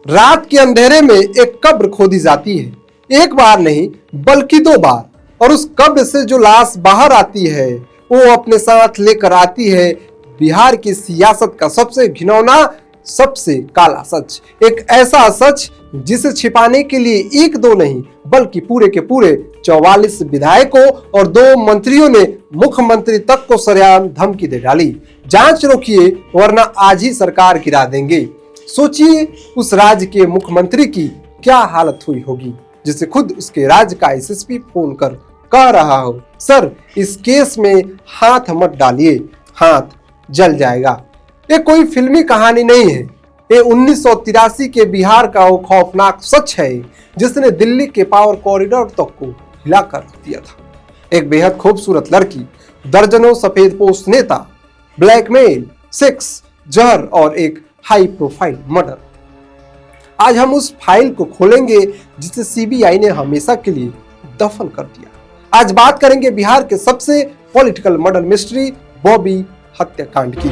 रात के अंधेरे में एक कब्र खोदी जाती है, एक बार नहीं बल्कि 2 बार, और उस कब्र से जो लाश बाहर आती है वो अपने साथ लेकर आती है बिहार की सियासत का सबसे घिनौना, सबसे काला सच। एक ऐसा सच जिसे छिपाने के लिए 1-2 नहीं बल्कि पूरे के पूरे 44 विधायकों और 2 मंत्रियों ने मुख्यमंत्री तक को सरेआम धमकी दे डाली। जांच रोकिए वरना आज ही सरकार गिरा देंगे। सोचिए उस राज्य के मुख्यमंत्री की क्या हालत हुई होगी जिसे खुद उसके राज्य का एसएसपी फोन कर कह रहा हो, सर इस केस में हाथ मत डालिए, हाथ जल जाएगा। ये कोई फिल्मी कहानी नहीं है, ये 1983 के बिहार का वो खौफनाक सच है जिसने दिल्ली के पावर कॉरिडोर तक को हिला कर दिया था। एक बेहद खूबसूरत लड़की, दर्जनों सफेदपोश नेता, ब्लैकमेल, सेक्स, जहर और एक हाई प्रोफाइल मर्डर। आज हम उस फाइल को खोलेंगे जिसे सीबीआई ने हमेशा के लिए दफन कर दिया। आज बात करेंगे बिहार के सबसे पॉलिटिकल मर्डर मिस्ट्री बॉबी हत्याकांड की।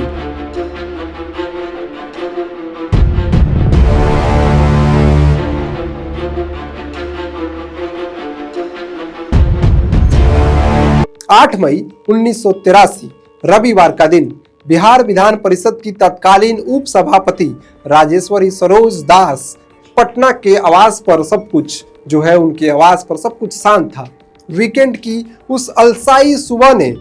आठ मई 1983 रविवार का दिन बिहार विधान परिषद की तत्कालीन उप सभापति राजेश्वरी सरोज दास पटना के आवास पर सब कुछ जो है उनके आवास पर सब कुछ शांत था। वीकेंड की उस अलसाई सुबह ने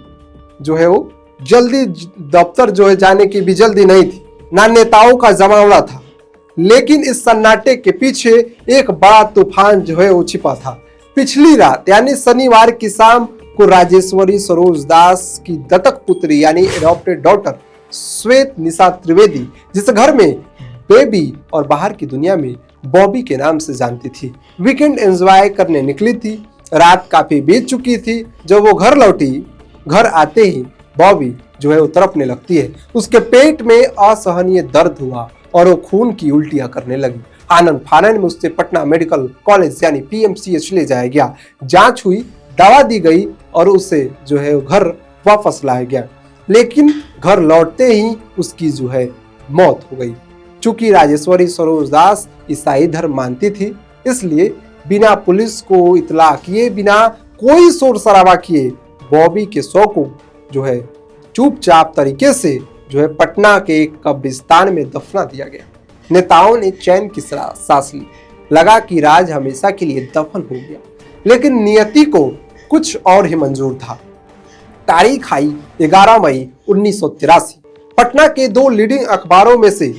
जो है वो जल्दी दफ्तर जो है जाने की भी जल्दी नहीं थी, ना नेताओं का जमावड़ा था, लेकिन इस सन्नाटे के पीछे एक बड़ा तूफान जो है वो छिपा था। पिछली रात यानी शनिवार की शाम को राजेश्वरी सरोज दास की दत्तक पुत्री यानी एडॉप्टेड डॉटर श्वेत निशा त्रिवेदी, जिस घर में बेबी और बाहर की दुनिया में बॉबी के नाम से जानती थी, वीकेंड एंजॉय करने निकली थी। रात काफी बीत चुकी थी। जब वो घर लौटी, घर आते ही बॉबी जो है वो तड़पने लगती है। उसके पेट में असहनीय दर्द हुआ और वो खून की उल्टियां करने लगी। आनंद फानन में उससे पटना मेडिकल कॉलेज यानी पीएमसीएच ले जाया गया। जांच हुई, दवा दी गई और उसे जो है घर वापस लाया गया, लेकिन घर लौटते ही उसकी जो है मौत हो गई। चूंकि राजेश्वरी सरोज दास ईसाई धर्म मानती थी, इसलिए बिना पुलिस को इतला किए, बिना कोई शोर शराबा किए बॉबी के शव को जो है चुपचाप तरीके से जो है पटना के एक कब्रिस्तान में दफना दिया गया। नेताओं ने चैन की सांस ली, लगा कि राज हमेशा के लिए दफन हो गया, लेकिन नियति को कुछ और ही मंजूर था। तारीख आई 11 मई 1983। पटना के 2 लीडिंग अखबारों में से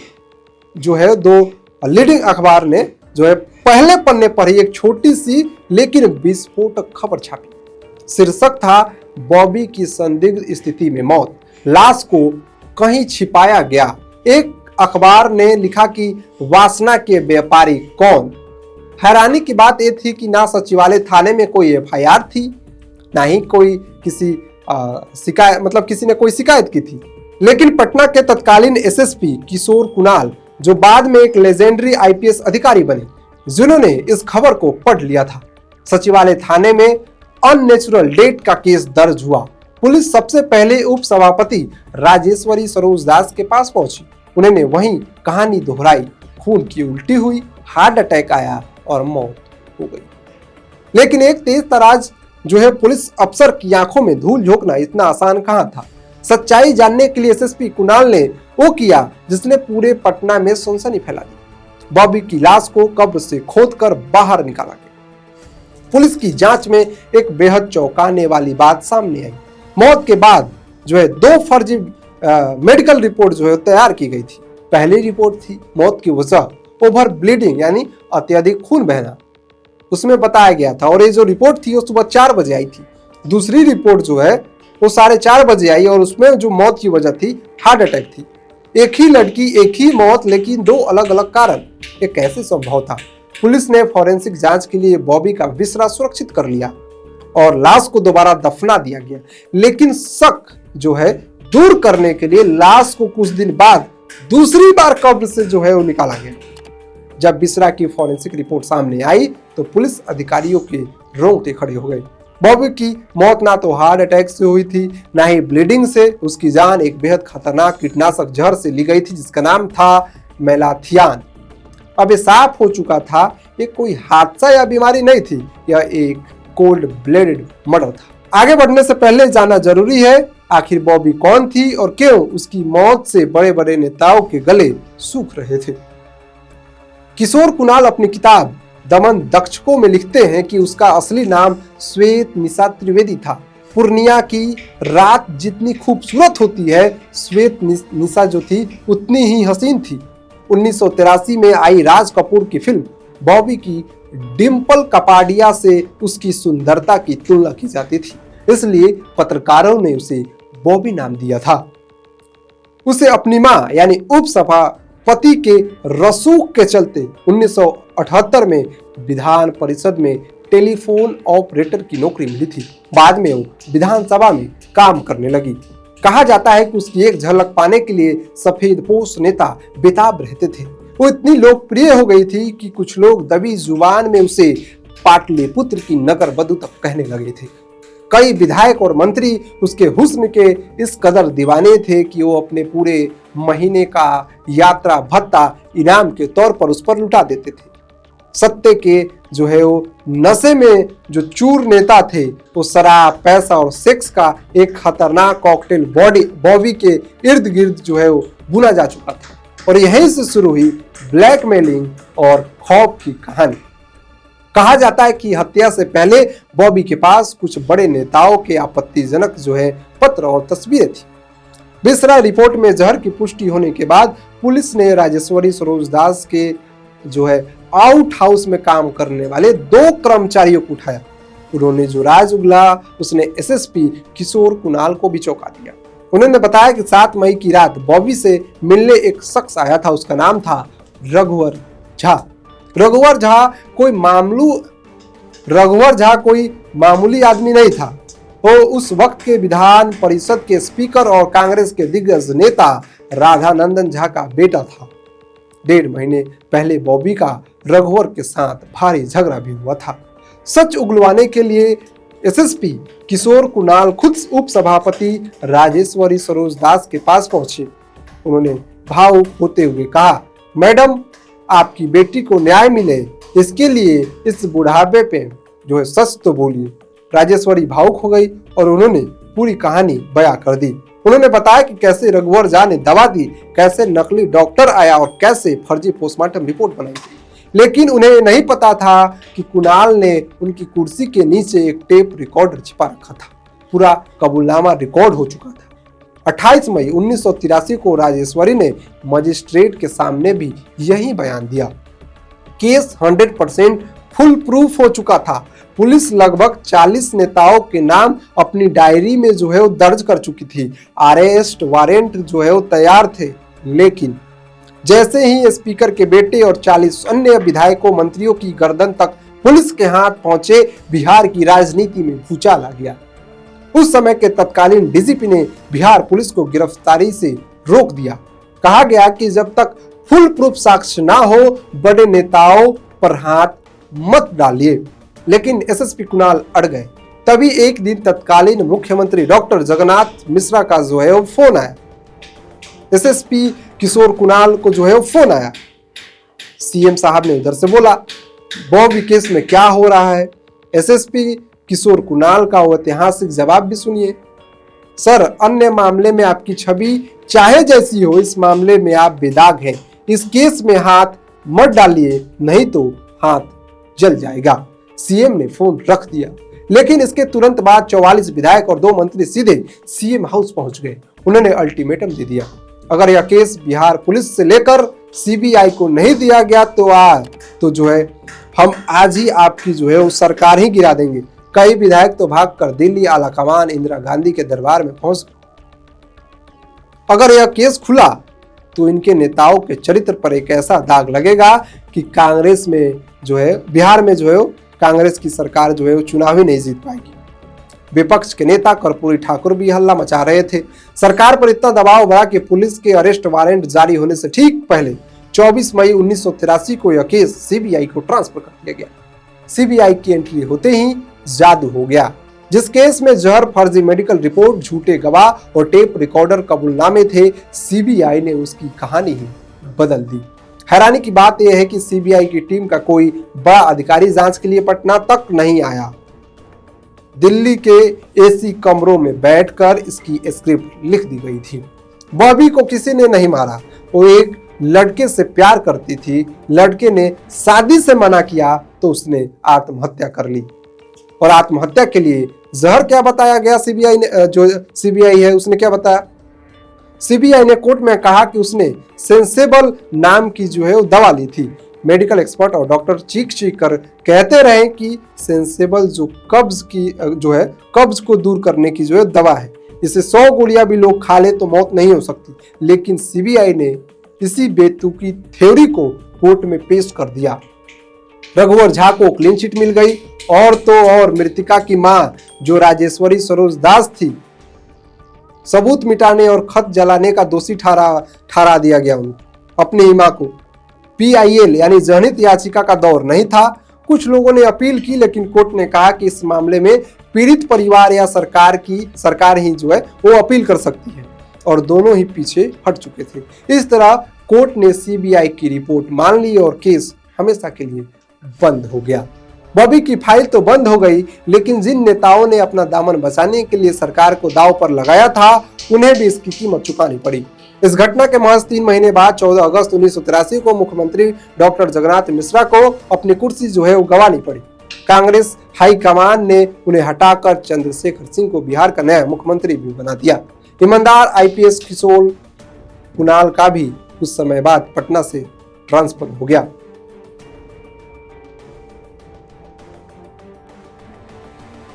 जो है 2 लीडिंग अखबार ने जो है पहले पन्ने पर ही एक छोटी सी लेकिन विस्फोटक खबर छापी। शीर्षक था बॉबी की संदिग्ध स्थिति में मौत, लाश को कहीं छिपाया गया। एक अखबार ने लिखा कि वासना के व्यापारी कौन। हैरानी की बात यह थी कि ना सचिवालय थाने में कोई एफआईआर थी, ना ही कोई किसी शिकायत किसी ने कोई शिकायत की थी। लेकिन पटना के तत्कालीन एसएसपी किशोर कुणाल, जो बाद में एक लेजेंडरी आईपीएस अधिकारी बने, जिन्होंने इस खबर को पढ़ लिया था। सचिवालय थाने में अननेचुरल डेथ का केस दर्ज हुआ। पुलिस सबसे पहले उप सभापति राजेश्वरी सरोज दास के पास पहुंची। उन्होंने वहीं कहानी दोहराई। खून की उल्टी हुई, हार्ट अटैक आया और मौत हो गई। लेकिन एक तेज तराज जो है पुलिस अफसर की आंखों में धूल झोंकना इतना आसान कहां था। सच्चाई जानने के लिए एसएसपी कुणाल ने वो किया जिसने पूरे पटना में सनसनी फैला दी। बॉबी की लाश को कब्र से खोदकर बाहर निकाला गया। पुलिस की जांच में एक बेहद चौंकाने वाली बात सामने आई। मौत के बाद जो है 2 फर्जी मेडिकल रिपोर्ट जो है तैयार की गई थी। पहली रिपोर्ट थी मौत की वजह ओवर ब्लीडिंग यानी अत्यधिक खून बहना, उसमें बताया गया था, और ये जो रिपोर्ट थी वो सुबह 4 बजे आई थी। दूसरी रिपोर्ट जो है वो 4:30 बजे आई और उसमें जो मौत की वजह थी हार्ट अटैक थी। एक ही लड़की, एक ही मौत, लेकिन 2 अलग अलग कारण। ये कैसे संभव था? पुलिस ने फॉरेंसिक जांच के लिए बॉबी का बिस्तरा सुरक्षित कर लिया और लाश को दोबारा दफना दिया गया। लेकिन शक जो है दूर करने के लिए लाश को कुछ दिन बाद दूसरी बार कब्र से जो है वो निकाला गया। जब बिस्तरा की फॉरेंसिक रिपोर्ट सामने आई तो पुलिस अधिकारियों के रोंगटे खड़े हो गए। बॉबी की मौत ना तो हार्ट अटैक से हुई थी, ना ही ब्लीडिंग से। उसकी जान एक बेहद खतरनाक कीटनाशक जहर से ली गई थी जिसका नाम था मेलाथियान। अब ये साफ हो चुका था ये कोई हादसा या बीमारी नहीं थी, यह एक कोल्ड ब्लडेड मर्डर था। आगे बढ़ने से पहले जानना जरूरी है आखिर बॉबी कौन थी और क्यों उसकी मौत से बड़े बड़े नेताओं के गले सूख रहे थे। किशोर कुणाल अपनी किताब दमन दक्षकों में लिखते हैं कि उसका असली नाम श्वेत निशा त्रिवेदी था। पूर्णिया की रात जितनी खूबसूरत होती है, श्वेत निशा जो थी उतनी ही हसीन थी। 1983 में आई राज कपूर की फिल्म बॉबी की डिम्पल कपाडिया से उसकी सुंदरता की तुलना की जाती थी, इसलिए पत्रकारों ने उसे बॉबी नाम दिया था। उसे अपनी मां यानी उपसभापति के रसूख के चलते 1978 में विधान परिषद में टेलीफोन ऑपरेटर की नौकरी मिली थी। बाद में वो विधानसभा में काम करने लगी। कहा जाता है कि उसकी एक झलक पाने के लिए सफेद पोश नेता बेताब रहते थे। वो इतनी लोकप्रिय हो गई थी कि कुछ लोग दबी जुबान में उसे पाटलिपुत्र की नगर वधू तक कहने लगे थे। कई विधायक और मंत्री उसके हुस्न के इस कदर दीवाने थे कि वो अपने पूरे महीने का यात्रा भत्ता इनाम के तौर पर उस पर लुटा देते थे। सत्ते के जो है वो नशे में जो चूर नेता थे, वो शराब, पैसा और सेक्स का एक खतरनाक कॉकटेल बॉबी के इर्द गिर्द जो है वो बुना जा चुका था। और यहीं से शुरू हुई ब्लैकमेलिंग और खौफ की कहानी। कहा जाता है कि हत्या से पहले बॉबी के पास कुछ बड़े नेताओं के आपत्तिजनक जो है पत्र और तस्वीरें थी। बिसरा रिपोर्ट में जहर की पुष्टि होने के बाद पुलिस ने राजेश्वरी सरोज दास के जो है आउट हाउस में काम करने वाले 2 कर्मचारियों को उठाया। उन्होंने जो राज उगला उसने एसएसपी किशोर कुणाल को भी चौंका दिया। उन्होंने बताया कि 7 मई की रात बॉबी से मिलने एक शख्स आया था। उसका नाम था रघुवर झा। रघुवर झा कोई मामूली आदमी नहीं था। वो उस वक्त के विधान परिषद के स्पीकर और कांग्रेस के दिग्गज नेता राधानंदन झा का बेटा था। 1.5 महीने पहले बॉबी का रघुवर के साथ भारी झगड़ा भी हुआ था। सच उगलवाने के लिए एसएसपी किशोर कुणाल खुद उपसभापति राजेश्वरी सरोज दास के पास पहुंचे। उन्होंने भावुक होते हुए कहा, मैडम आपकी बेटी को न्याय मिले, इसके लिए इस बुढ़ापे पे जो है सच तो बोलिए। राजेश्वरी भावुक हो गई और उन्होंने पूरी कहानी बयां कर दी। उन्होंने बताया कि कैसे रघुवर झा ने दवा दी, कैसे नकली डॉक्टर आया और कैसे फर्जी पोस्टमार्टम रिपोर्ट बनाई। लेकिन उन्हें नहीं पता था कि कुणाल ने उनकी कुर्सी के नीचे एक टेप रिकॉर्डर छिपा रखा था। पूरा कबूलनामा रिकॉर्ड हो चुका था। 28 मई 1983 को राजेश्वरी ने मजिस्ट्रेट के सामने भी यही बयान दिया। केस 100% फुल प्रूफ हो चुका था। पुलिस लगभग 40 नेताओं के नाम अपनी डायरी में जो है वो दर्ज कर चुकी थी। अरेस्ट वारंट जो है वो तैयार थे। लेकिन जैसे ही स्पीकर के बेटे और 40 अन्य विधायकों मंत्रियों की गर्दन तक पुलिस के हाथ पहुंचे, बिहार की राजनीति में भूचाल आ गया। उस समय के तत्कालीन डीजीपी ने बिहार पुलिस को गिरफ्तारी से रोक दिया। कहा गया कि जब तक फुल प्रूफ साक्ष्य ना हो बड़े नेताओं पर हाथ मत डालिए। लेकिन एसएसपी कुणाल अड़ गए। तभी एक दिन तत्कालीन मुख्यमंत्री डॉक्टर जगन्नाथ मिश्रा का जो है वो फोन आया। एसएसपी किशोर कुणाल को जो है वो फोन आया। सीएम साहब ने उधर से बोला, बॉबी केस में क्या हो रहा है। एसएसपी किशोर कुणाल का वो ऐतिहासिक जवाब भी सुनिए। सर, अन्य मामले में आपकी छवि चाहे जैसी हो, इस मामले में आप बेदाग हैं। इस केस में हाथ मत डालिए, नहीं तो हाथ जल जाएगा। सीएम ने फोन रख दिया। लेकिन इसके तुरंत बाद 44 विधायक और 2 मंत्री सीधे सीएम हाउस पहुंच गए। उन्होंने अल्टीमेटम दे दिया, अगर यह केस बिहार पुलिस से लेकर सीबीआई को नहीं दिया गया तो जो है हम आज ही आपकी जो है वो सरकार ही गिरा देंगे। कई विधायक तो भागकर दिल्ली आलाकमान इंदिरा गांधी के दरबार में पहुंच गए। अगर यह केस खुला तो इनके नेताओं के चरित्र पर एक ऐसा दाग लगेगा कि कांग्रेस में जो है बिहार में जो है कांग्रेस की सरकार जो है वो चुनाव ही नहीं जीत पाएगी। विपक्ष के नेता कर्पूरी ठाकुर भी हल्ला मचा रहे थे। सरकार पर इतना दबाव बढ़ा कि पुलिस के अरेस्ट वारंट जारी होने से ठीक पहले 24 मई 1983 को यह केस सीबीआई को ट्रांसफर कर दिया गया। सीबीआई की एंट्री होते ही जादू हो गया। जिस केस में जहर, फर्जी मेडिकल रिपोर्ट, झूठे गवाह और टेप रिकॉर्डर कबूलनामे थे, सीबीआई ने उसकी कहानी ही बदल दी। हैरानी की बात यह है कि सीबीआई की टीम का कोई बड़ा अधिकारी जांच के लिए पटना तक नहीं आया। दिल्ली के एसी कमरों में बैठकर इसकी स्क्रिप्ट लिख दी गई थी। बॉबी को किसी ने नहीं मारा, वो एक लड़के से प्यार करती थी। लड़के ने शादी से मना किया तो उसने आत्महत्या कर ली। और आत्महत्या के लिए जहर क्या बताया गया? सीबीआई ने, जो सीबीआई है उसने क्या बताया? सीबीआई ने कोर्ट में कहा कि उसने सेंसेबल नाम की जो है वो दवा ली थी। मेडिकल एक्सपर्ट और डॉक्टर चीख चीख कर कहते रहे कि सेंसेबल जो कब्ज की जो है कब्ज को दूर करने की जो है दवा है, इसे 100 गोलियां भी लोग खा ले तो मौत नहीं हो सकती। लेकिन सीबीआई ने इसी बेतुकी थ्योरी को कोर्ट में पेश कर दिया। रघुवर झा को क्लीन चिट मिल गई। और तो और मृतिका की मां जो राजेश्वरी सरोज दास थी, सबूत मिटाने और खत जलाने का दोषी ठहरा दिया गया उनको, अपनी ही मां को। पीआईएल यानी जनहित याचिका का दौर नहीं था। कुछ लोगों ने अपील की, लेकिन कोर्ट ने कहा कि इस मामले में पीड़ित परिवार या सरकार ही जो है वो अपील कर सकती है, और दोनों ही पीछे हट चुके थे। इस तरह कोर्ट ने सीबीआई की रिपोर्ट मान ली और केस हमेशा के लिए बंद हो गया। बॉबी की फाइल तो बंद हो गई, लेकिन जिन नेताओं ने अपना दामन बचाने के लिए सरकार को दांव पर लगाया था, उन्हें भी इसकी कीमत चुकानी पड़ी। इस घटना के महज 3 महीने बाद 14 अगस्त 1983 को मुख्यमंत्री डॉक्टर जगन्नाथ मिश्रा को अपनी कुर्सी जो है वो गंवानी पड़ी। कांग्रेस हाईकमान ने उन्हें हटाकर चंद्रशेखर सिंह को बिहार का नया मुख्यमंत्री भी बना दिया। ईमानदार आईपीएस किशोर कुणाल का भी कुछ समय बाद पटना से ट्रांसफर हो गया।